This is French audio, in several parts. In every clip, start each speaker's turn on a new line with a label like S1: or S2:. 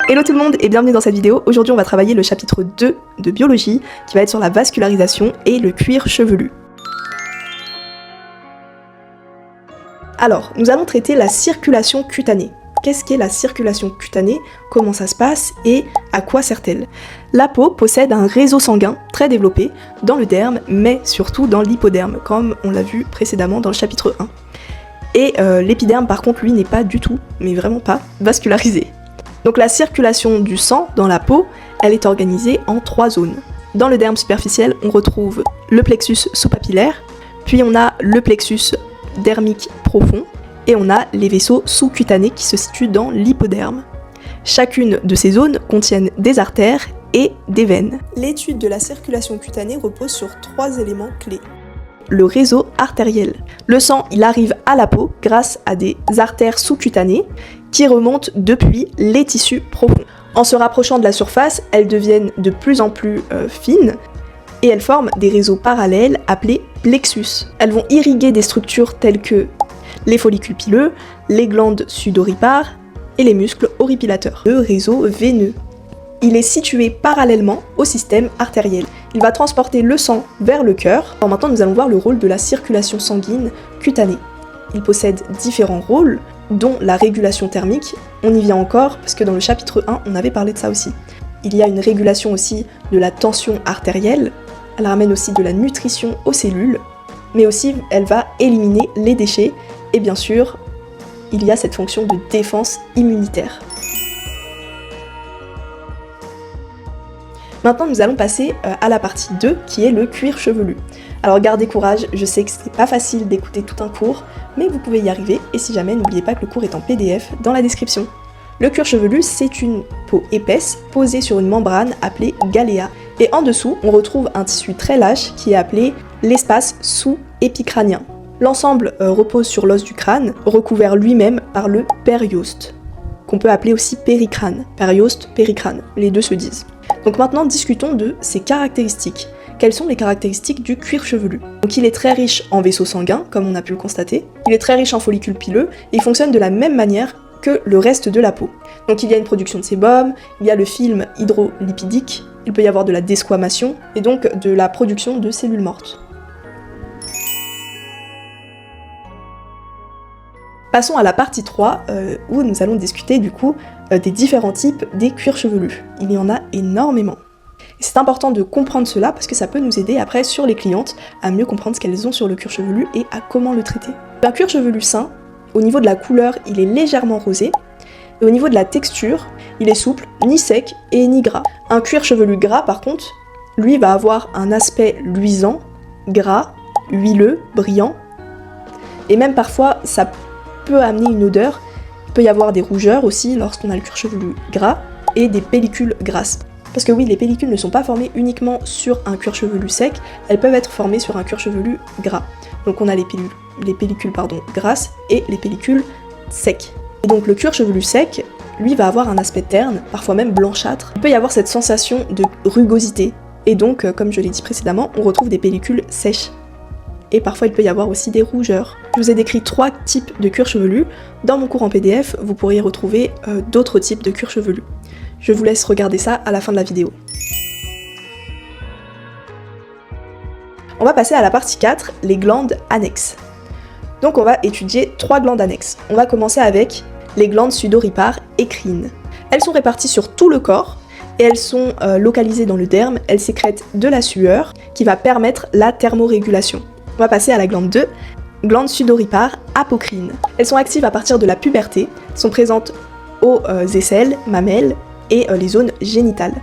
S1: Hello tout le monde et bienvenue dans cette vidéo. Aujourd'hui on va travailler le chapitre 2 de biologie qui va être sur la vascularisation et le cuir chevelu. Alors, nous allons traiter la circulation cutanée. Qu'est-ce qu'est la circulation cutanée? Comment ça se passe et à quoi sert-elle? La peau possède un réseau sanguin très développé dans le derme mais surtout dans l'hypoderme comme on l'a vu précédemment dans le chapitre 1. Et l'épiderme par contre lui n'est pas du tout, mais vraiment pas, vascularisé. Donc la circulation du sang dans la peau, elle est organisée en 3 zones. Dans le derme superficiel, on retrouve le plexus sous-papillaire, puis on a le plexus dermique profond, et on a les vaisseaux sous-cutanés qui se situent dans l'hypoderme. Chacune de ces zones contiennent des artères et des veines. L'étude de la circulation cutanée repose sur 3 éléments clés. Le réseau artériel. Le sang, il arrive à la peau grâce à des artères sous-cutanées qui remontent depuis les tissus profonds. En se rapprochant de la surface, elles deviennent de plus en plus fines et elles forment des réseaux parallèles appelés plexus. Elles vont irriguer des structures telles que les follicules pileux, les glandes sudoripares et les muscles horripilateurs. Le réseau veineux. Il est situé parallèlement au système artériel. Il va transporter le sang vers le cœur. Alors maintenant, nous allons voir le rôle de la circulation sanguine cutanée. Il possède différents rôles, dont la régulation thermique. On y vient encore, parce que dans le chapitre 1, on avait parlé de ça aussi. Il y a une régulation aussi de la tension artérielle. Elle ramène aussi de la nutrition aux cellules, mais aussi elle va éliminer les déchets. Et bien sûr, il y a cette fonction de défense immunitaire. Maintenant, nous allons passer à la partie 2, qui est le cuir chevelu. Alors gardez courage, je sais que c'est pas facile d'écouter tout un cours, mais vous pouvez y arriver, et si jamais, n'oubliez pas que le cours est en PDF dans la description. Le cuir chevelu, c'est une peau épaisse, posée sur une membrane appelée galéa, et en dessous, on retrouve un tissu très lâche qui est appelé l'espace sous-épicrânien. L'ensemble repose sur l'os du crâne, recouvert lui-même par le périoste, qu'on peut appeler aussi péricrâne. Périoste, péricrâne, les deux se disent. Donc maintenant, discutons de ses caractéristiques. Quelles sont les caractéristiques du cuir chevelu? Donc il est très riche en vaisseaux sanguins, comme on a pu le constater. Il est très riche en follicules pileux, et il fonctionne de la même manière que le reste de la peau. Donc il y a une production de sébum, il y a le film hydrolipidique, il peut y avoir de la desquamation, et donc de la production de cellules mortes. Passons à la partie 3, où nous allons discuter du coup des différents types des cuirs chevelus. Il y en a énormément. Et c'est important de comprendre cela parce que ça peut nous aider après sur les clientes à mieux comprendre ce qu'elles ont sur le cuir chevelu et à comment le traiter. Un cuir chevelu sain, au niveau de la couleur, il est légèrement rosé, et au niveau de la texture, il est souple, ni sec et ni gras. Un cuir chevelu gras par contre, lui va avoir un aspect luisant, gras, huileux, brillant, et même parfois ça peut amener une odeur. Il peut y avoir des rougeurs aussi lorsqu'on a le cuir chevelu gras et des pellicules grasses. Parce que oui, les pellicules ne sont pas formées uniquement sur un cuir chevelu sec, elles peuvent être formées sur un cuir chevelu gras. Donc on a les pellicules grasses et les pellicules secs. Et donc le cuir chevelu sec, lui, va avoir un aspect terne, parfois même blanchâtre. Il peut y avoir cette sensation de rugosité. Et donc, comme je l'ai dit précédemment, on retrouve des pellicules sèches. Et parfois il peut y avoir aussi des rougeurs. Je vous ai décrit 3 types de cuir chevelu. Dans mon cours en PDF, vous pourriez retrouver d'autres types de cuir chevelu. Je vous laisse regarder ça à la fin de la vidéo. On va passer à la partie 4, les glandes annexes. Donc on va étudier 3 glandes annexes. On va commencer avec les glandes sudoripares écrines. Elles sont réparties sur tout le corps et elles sont localisées dans le derme. Elles sécrètent de la sueur qui va permettre la thermorégulation. On va passer à la glande 2, glande sudoripare apocrine. Elles sont actives à partir de la puberté, sont présentes aux aisselles, mamelles et les zones génitales.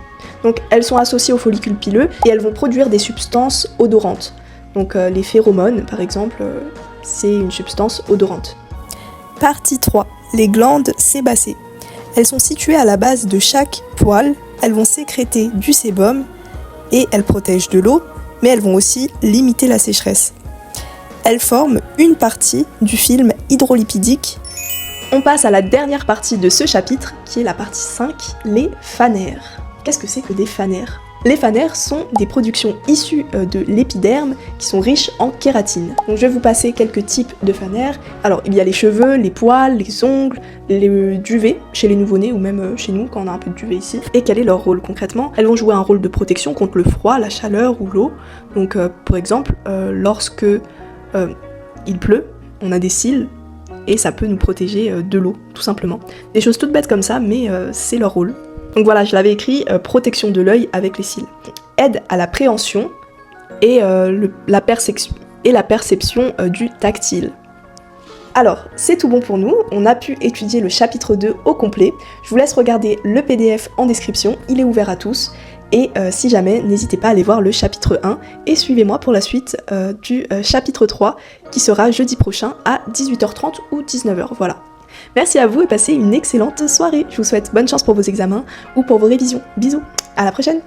S1: Donc elles sont associées aux follicules pileux et elles vont produire des substances odorantes. Donc les phéromones par exemple, c'est une substance odorante. Partie 3, les glandes sébacées. Elles sont situées à la base de chaque poil, elles vont sécréter du sébum et elles protègent de l'eau, mais elles vont aussi limiter la sécheresse. Elles forment une partie du film hydrolipidique. On passe à la dernière partie de ce chapitre, qui est la partie 5, les phanères. Qu'est-ce que c'est que des phanères? Les fanères sont des productions issues de l'épiderme qui sont riches en kératine. Donc je vais vous passer quelques types de fanères. Alors il y a les cheveux, les poils, les ongles, les duvets chez les nouveau-nés ou même chez nous quand on a un peu de duvet ici. Et quel est leur rôle concrètement? Elles vont jouer un rôle de protection contre le froid, la chaleur ou l'eau. Donc par exemple, lorsque il pleut, on a des cils et ça peut nous protéger de l'eau, tout simplement. Des choses toutes bêtes comme ça, mais c'est leur rôle. Donc voilà, je l'avais écrit, protection de l'œil avec les cils. Aide à la préhension et la perception du tactile. Alors, c'est tout bon pour nous, on a pu étudier le chapitre 2 au complet. Je vous laisse regarder le PDF en description, il est ouvert à tous. Et si jamais, n'hésitez pas à aller voir le chapitre 1 et suivez-moi pour la suite du chapitre 3 qui sera jeudi prochain à 18h30 ou 19h, voilà. Merci à vous et passez une excellente soirée. Je vous souhaite bonne chance pour vos examens ou pour vos révisions. Bisous, à la prochaine!